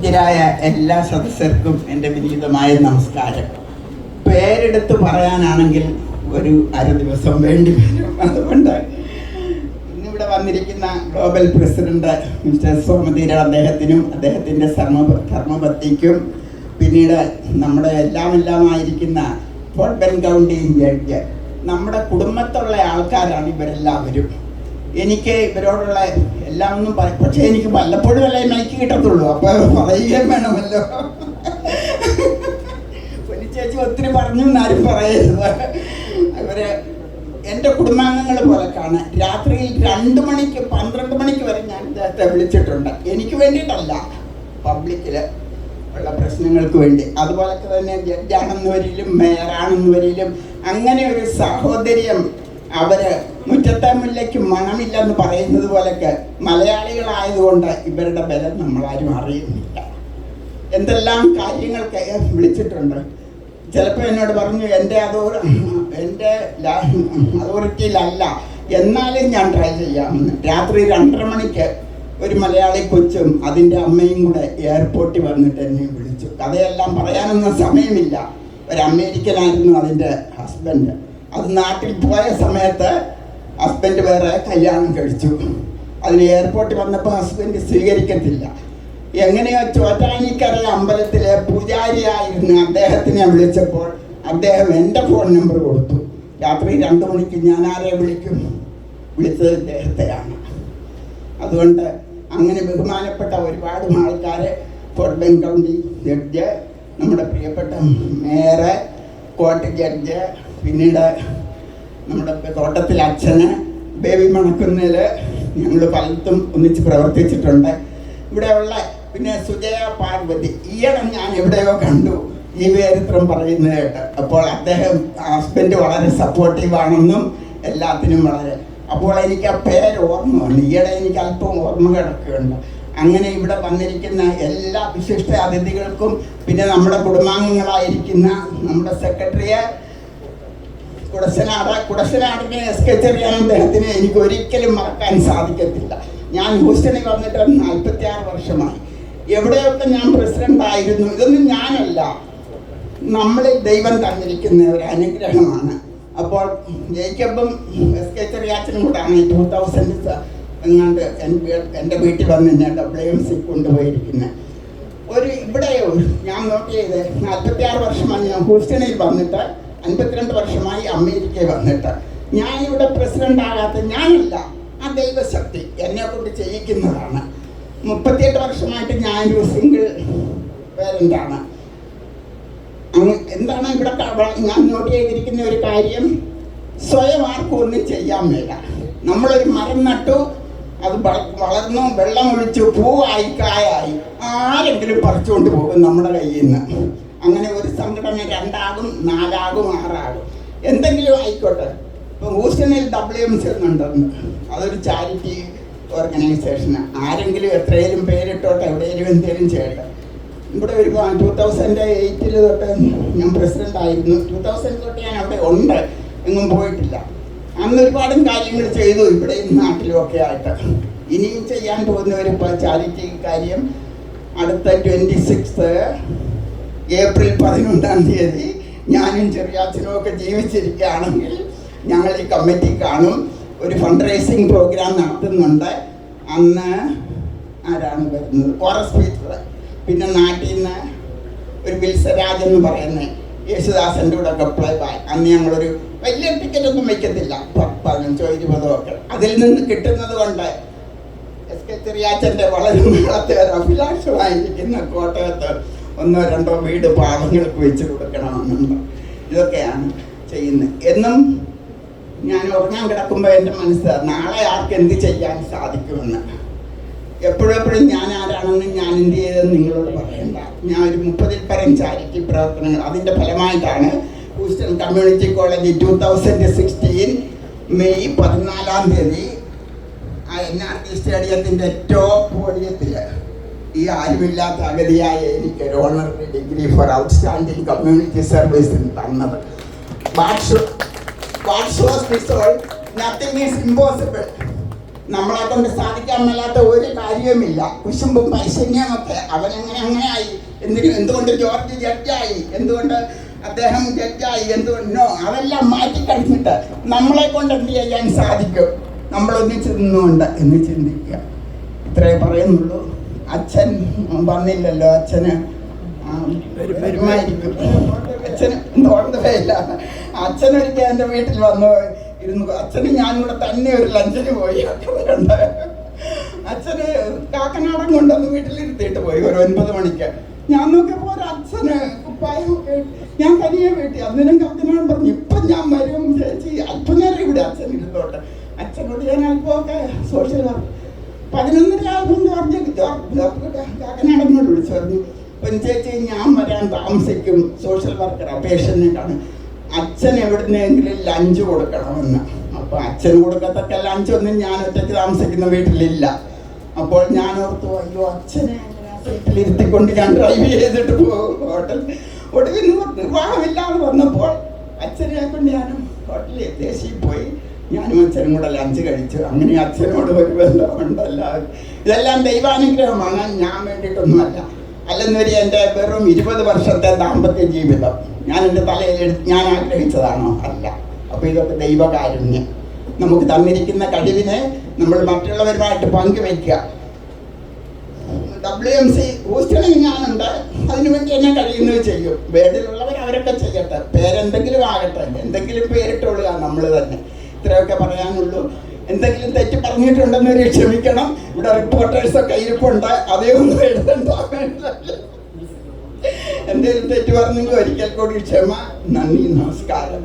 പൂജ്യരായ എല്ലാ സദസ്യർക്കും എൻ്റെ വിനീതമായ നമസ്കാരം. പേരെടുത്ത് പറയാനാണെങ്കിൽ ഒരു അര ദിവസം വേണ്ടി വരും. അതുകൊണ്ട് ഇന്നിവിടെ വന്നിരിക്കുന്ന ഗ്ലോബൽ പ്രസിഡന്റ് മിസ്റ്റർ സോമതീര അദ്ദേഹത്തിനും അദ്ദേഹത്തിൻ്റെ ധർമ്മപത്നിക്കും പിന്നീട് നമ്മുടെ എല്ലാമായിരിക്കുന്ന ഫോർട്ട് ബെൻഡ് കൗണ്ടി ജഡ്ജ്, നമ്മുടെ കുടുംബത്തുള്ള ആൾക്കാരാണ് ഇവരെല്ലാവരും. എനിക്ക് ഇവരോടുള്ള എല്ലാം ഒന്നും പറയും, പക്ഷേ എനിക്ക് വല്ലപ്പോഴും അല്ലേ മൈക്ക് കിട്ടത്തുള്ളൂ, അപ്പോൾ പറയുകയും വേണമല്ലോ. ചേച്ചി ഒത്തിരി പറഞ്ഞു എന്നാരും പറയരുത്. ഇവര് എൻ്റെ കുടുംബാംഗങ്ങൾ പോലെ കാണാൻ രാത്രിയിൽ 2 മണിക്ക് 12 മണിക്ക് വരെ ഞാൻ ഇദ്ദേഹത്തെ വിളിച്ചിട്ടുണ്ട്. എനിക്ക് വേണ്ടിയിട്ടല്ല, പബ്ലിക്കിൽ ഉള്ള പ്രശ്നങ്ങൾക്ക് വേണ്ടി. അതുപോലൊക്കെ തന്നെ ജഡ്ജാണെന്ന് വരിലും മേയറാണെന്ന് വരിലും അങ്ങനെ ഒരു സാഹോദര്യം. അവര് മുറ്റത്തെ മുല്ലയ്ക്ക് മണമില്ലെന്ന് പറയുന്നത് പോലൊക്കെ മലയാളികളായതുകൊണ്ട് ഇവരുടെ ബലം നമ്മളാരും അറിയുന്നില്ല. എന്തെല്ലാം കാര്യങ്ങൾക്ക് വിളിച്ചിട്ടുണ്ട്. ചിലപ്പോൾ എന്നോട് പറഞ്ഞു എൻ്റെ അതോറിറ്റിയിലല്ല, എന്നാലും ഞാൻ ട്രൈ ചെയ്യാമെന്ന്. രാത്രി 2:30 മണിക്ക് ഒരു മലയാളി കൊച്ചും അതിൻ്റെ അമ്മയും കൂടെ എയർപോർട്ടിൽ വന്നിട്ട് എന്നെ വിളിച്ചു. കഥയെല്ലാം പറയാനൊന്നും സമയമില്ല. ഒരു അമേരിക്കനായിരുന്നു അതിൻ്റെ ഹസ്ബൻഡ്. അത് നാട്ടിൽ പോയ സമയത്ത് ഹസ്ബൻഡ് വേറെ കല്യാണം കഴിച്ചു. അതിന് എയർപോർട്ടിൽ വന്നപ്പോൾ ഹസ്ബൻഡ് സ്വീകരിക്കത്തില്ല. എങ്ങനെയോ ചോറ്റാനിക്കര അമ്പലത്തിലെ പൂജാരിയായിരുന്നു അദ്ദേഹത്തിനെ വിളിച്ചപ്പോൾ അദ്ദേഹം എൻ്റെ ഫോൺ നമ്പർ കൊടുത്തു. രാത്രി 2 മണിക്ക് ഞാൻ ആരെ വിളിക്കും? വിളിച്ചത് ഇദ്ദേഹത്തെയാണ്. അതുകൊണ്ട് അങ്ങനെ ബഹുമാനപ്പെട്ട ഒരുപാട് ആൾക്കാർ, ഫോർട്ട് ബെൻഡ് കൗണ്ടി ജഡ്ജ്, നമ്മുടെ പ്രിയപ്പെട്ട മേയർ, കോർട്ട് ജഡ്ജ്, പിന്നീട് നമ്മുടെ തോട്ടത്തിൽ അച്ഛന്, ബേബി മണക്കുന്നതിൽ ഞങ്ങൾ പലത്തും ഒന്നിച്ച് പ്രവർത്തിച്ചിട്ടുണ്ട്. ഇവിടെയുള്ള പിന്നെ സുജയ പാർവതി, ഈയിടെ ഞാൻ എവിടെയോ കണ്ടു ഈ പേരിത്രം പറയുന്നത് കേട്ട്. അപ്പോൾ അദ്ദേഹം ഹസ്ബൻഡ് വളരെ സപ്പോർട്ടീവാണെന്നും എല്ലാത്തിനും വളരെ. അപ്പോൾ എനിക്ക് ആ പേര് ഓർമ്മ വന്നു. ഈയിടെ എനിക്ക് അല്പം ഓർമ്മ കിടക്കുകയുണ്ട്. അങ്ങനെ ഇവിടെ വന്നിരിക്കുന്ന എല്ലാ വിശിഷ്ട അതിഥികൾക്കും, പിന്നെ നമ്മുടെ കുടുംബാംഗങ്ങളായിരിക്കുന്ന നമ്മുടെ സെക്രട്ടറിയെ കുടശനാടിനെ എസ്.കെ. ചെറിയാൻ അദ്ദേഹത്തിനെ എനിക്ക് ഒരിക്കലും മറക്കാൻ സാധിക്കത്തില്ല. ഞാൻ ഹൂസ്റ്റണിൽ വന്നിട്ട് 46 വർഷമായി. എവിടെയൊക്കെ ഞാൻ പ്രസിഡന്റ് ആയിരുന്നു. ഇതൊന്നും ഞാനല്ല, നമ്മളിൽ ദൈവം തന്നിരിക്കുന്ന ഒരു അനുഗ്രഹമാണ്. അപ്പോൾ ജേക്കബും എസ്.കെ. ചെറിയാച്ചനും കൂടാണ് 2000 എങ്ങാണ്ട് എൻ്റെ വീട്ടിൽ വന്ന് എന്നെ WMC കൊണ്ടുപോയിരിക്കുന്നത്. ഇവിടെ ഞാൻ നോട്ട് ചെയ്ത് 46 വർഷമായി ഞാൻ ഹൂസ്റ്റണിൽ വന്നിട്ട്, 52 വർഷമായി അമേരിക്കയിൽ വന്നിട്ട്. ഞാനിവിടെ പ്രസിഡന്റ് ആകാത്ത ഞാനല്ല, ആ ദൈവശക്തി എന്നെ കൊണ്ട് ചെയ്യിക്കുന്നതാണ്. 38 വർഷമായിട്ട് ഞാനൊരു സിംഗിൾ പേരൻ്റാണ്. എന്താണ് ഇവിടെ ഞാൻ നോട്ട് ചെയ്തിരിക്കുന്ന ഒരു കാര്യം, സ്വയം ആർക്കും ഒന്നും ചെയ്യാൻ മേല. നമ്മളൊരു മരം നട്ടു, അത് വളർന്നു, വെള്ളമൊഴിച്ചു, പൂവായി, കായായി, ആരെങ്കിലും പറിച്ചുകൊണ്ട് പോകും നമ്മുടെ കയ്യിൽ നിന്ന്. അങ്ങനെ ഒരു സംഘടന 2 ആകും, 4 ആകും, 6 ആകും, എന്തെങ്കിലും ആയിക്കോട്ടെ. ഇപ്പം ഹൂസ്റ്റണിൽ WMC എന്നുണ്ടെന്ന്, അതൊരു ചാരിറ്റി ഓർഗനൈസേഷന്. ആരെങ്കിലും എത്രയും പേരിട്ടോട്ടെ, എവിടെയെങ്കിലും എന്തെങ്കിലും ചെയ്യട്ടെ. ഇവിടെ ഒരു 2008 തൊട്ട് ഞാൻ പ്രസിഡന്റ് ആയിരുന്നു. 2000 തൊട്ട് ഞാൻ അവിടെ ഉണ്ട്, എങ്ങും പോയിട്ടില്ല. അന്ന് ഒരുപാട് കാര്യങ്ങൾ ചെയ്തു ഇവിടെയും നാട്ടിലും ഒക്കെ ആയിട്ട്. ഇനിയും ചെയ്യാൻ പോകുന്ന ഒരു ചാരിറ്റി കാര്യം അടുത്ത 26 ഏപ്രിൽ 11 ഞാനും ചെറിയാച്ചനും ഒക്കെ ജീവിച്ചിരിക്കുകയാണെങ്കിൽ ഞങ്ങൾ ഈ കമ്മിറ്റി കാണും, ഒരു ഫണ്ട് റൈസിങ് പ്രോഗ്രാം നടത്തുന്നുണ്ട്. അന്ന് ആരാണ് വരുന്നത്? ഓറസ് പീറ്റർ, പിന്നെ നാട്ടിൽ നിന്ന് ഒരു വിൽസരാജ് എന്ന് പറയുന്ന യേശുദാസൻ്റെ കൂടെ ഒക്കെ പ്ലേ ബായ്. അന്ന് ഞങ്ങളൊരു വലിയ ടിക്കറ്റൊന്നും വയ്ക്കത്തില്ല, 15-20 ഒക്കെ. അതിൽ നിന്ന് കിട്ടുന്നത് കൊണ്ട് എസ്.കെ. ചെറിയാച്ചൻ്റെ വളരെ നാളത്തെ ഒരു അഭിലാഷമായിരിക്കുന്ന കോട്ടയത്ത് 1-2 വീട് പാവങ്ങൾക്ക് വെച്ച് കൊടുക്കണമെന്നുണ്ട്. ഇതൊക്കെയാണ് ചെയ്യുന്നത്. എന്നും ഞാൻ ഉറങ്ങാൻ കിടക്കുമ്പോൾ എൻ്റെ മനസ്സ് നാളെ ആർക്ക് എന്ത് ചെയ്യാൻ സാധിക്കുമെന്ന്. എപ്പോഴെപ്പോഴും ഞാൻ ആരാണെന്ന്, ഞാൻ എന്ത് ചെയ്തെന്ന് നിങ്ങളോട് പറയണ്ട. ഞാൻ ഒരു 30-ൽ പരം ചാരിറ്റി പ്രവർത്തനങ്ങൾ, അതിൻ്റെ ഫലമായിട്ടാണ് Houston community college 2016 May 14 NRT സ്റ്റേഡിയത്തിൻ്റെ ടോപ്പ് പോഡിയത്തിൽ ഈ ആരുമില്ലാത്ത അഗതിയായ എനിക്ക് ഒരു honorary degree for outstanding community service തന്നത്. What shows this all? Nothing is impossible. നമ്മളെ കൊണ്ട് സാധിക്കാൻ മേലാത്ത ഒരു കാര്യവുമില്ല. കുശുമ്പും പൈശന്യമൊക്കെ അങ്ങനെ ആയി. എന്തുകൊണ്ട് ജോർജ് ജഡ്ജായി, എന്തുകൊണ്ട് അദ്ദേഹം ജഡ്ജായി, എന്തുകൊണ്ടോ അതെല്ലാം മാറ്റിക്കഴിഞ്ഞിട്ട് നമ്മളെ കൊണ്ട് എന്ത് ചെയ്യാൻ സാധിക്കും, നമ്മളൊന്നിച്ച് നിന്നുകൊണ്ട് എന്ന് ചിന്തിക്കുക. ഇത്രേ പറയുന്നുള്ളൂ. അച്ഛൻ വന്നില്ലല്ലോ, അച്ഛന് വരുമായിരിക്കും. അച്ഛന് ഓർമ്മയില്ല. അച്ഛനൊരിക്കൽ എൻ്റെ വീട്ടിൽ വന്നു ഇരുന്നു. അച്ഛന് ഞാനും കൂടെ തന്നെ ഒരു ലഞ്ചിന് പോയി. അച്ഛനുണ്ട്. അച്ഛന് കാക്കനാടൻ കൊണ്ടുവന്ന് വീട്ടിലിരുത്തിയിട്ട് പോയി ഒരു 9 മണിക്ക്. ഞാൻ നോക്കിയപ്പോൾ ഒരു അച്ഛന് കുപ്പായൊക്കെ ഞാൻ തനിയെ വീട്ടി. അന്നേരം കാക്കനാടൻ പറഞ്ഞു, ഇപ്പം ഞാൻ വരും ചേച്ചി, അല്പനേരം ഇവിടെ അച്ഛൻ ഇരുന്നോട്ട്. അച്ഛനോട് ഞാൻ അല്പമൊക്കെ സോഷ്യൽ വർക്ക് 11 കാക്കനാടനോട് വിളിച്ചു പറഞ്ഞു, ചേച്ചി ഞാൻ വരാൻ താമസിക്കും, സോഷ്യൽ വർക്കർ പേഷ്യൻ്റാണ്, അച്ഛൻ എവിടുന്നെങ്കിലും ലഞ്ച് കൊടുക്കണമെന്ന്. അപ്പോൾ അച്ഛന് കൊടുക്കത്തക്ക ലഞ്ചൊന്നും ഞാൻ ഒറ്റയ്ക്ക് താമസിക്കുന്ന വീട്ടിലില്ല. അപ്പോൾ ഞാൻ ഓർത്തു, അയ്യോ അച്ഛനെ വീട്ടിലിരുത്തിക്കൊണ്ട് ഞാൻ ഡ്രൈവ് ചെയ്തിട്ട് പോകും ഹോട്ടൽ. ഒടുവിൽ നിർവാഹമില്ലാതെ വന്നപ്പോൾ അച്ഛനെ കൊണ്ട് ഞാനും ഹോട്ടലിൽ ദേശീയ പോയി. ഞാനും അച്ഛനും കൂടെ ലഞ്ച് കഴിച്ചു. അങ്ങനെ അച്ഛനോട് ഒരു ബന്ധമുണ്ടല്ല. ഇതെല്ലാം ദൈവാനുഗ്രഹമാണ്, ഞാൻ വേണ്ടിയിട്ടൊന്നുമല്ല. അല്ലെന്നൊരു എൻ്റെ വെറും 20 വർഷത്തെ ദാമ്പത്യ ജീവിതം ഞാൻ എൻ്റെ തലയിൽ ഞാൻ ആഗ്രഹിച്ചതാണോ? അല്ല. അപ്പോൾ ഇതൊക്കെ ദൈവകാരുണ്യം. നമുക്ക് തന്നിരിക്കുന്ന കഴിവിനെ നമ്മൾ മറ്റുള്ളവരുമായിട്ട് പങ്കുവയ്ക്കുക. WMC ഹൂസ്റ്റണിൽ ഞാനുണ്ട്, അതിനുവേണ്ടി എന്നെ കഴിയുന്നത് ചെയ്യും. വേടിലുള്ളവർ അവരൊക്കെ ചെയ്യട്ടെ, പേരെന്തെങ്കിലും ആകട്ടെ, എന്തെങ്കിലും പേരിട്ടുള്ളുക നമ്മൾ തന്നെ. ഇത്രയൊക്കെ പറയാനുള്ളൂ. എന്തെങ്കിലും തെറ്റ് പറഞ്ഞിട്ടുണ്ടെന്നൊരു ക്ഷമിക്കണം. ഇവിടെ റിപ്പോർട്ടേഴ്സൊക്കെ ഇരിപ്പുണ്ട്, അതേ ഒന്നും എഴുതണ്ട. എന്തെങ്കിലും തെറ്റ് പറഞ്ഞെങ്കിൽ ഒരിക്കൽ കൂടി ക്ഷമ. നന്ദി, നമസ്കാരം.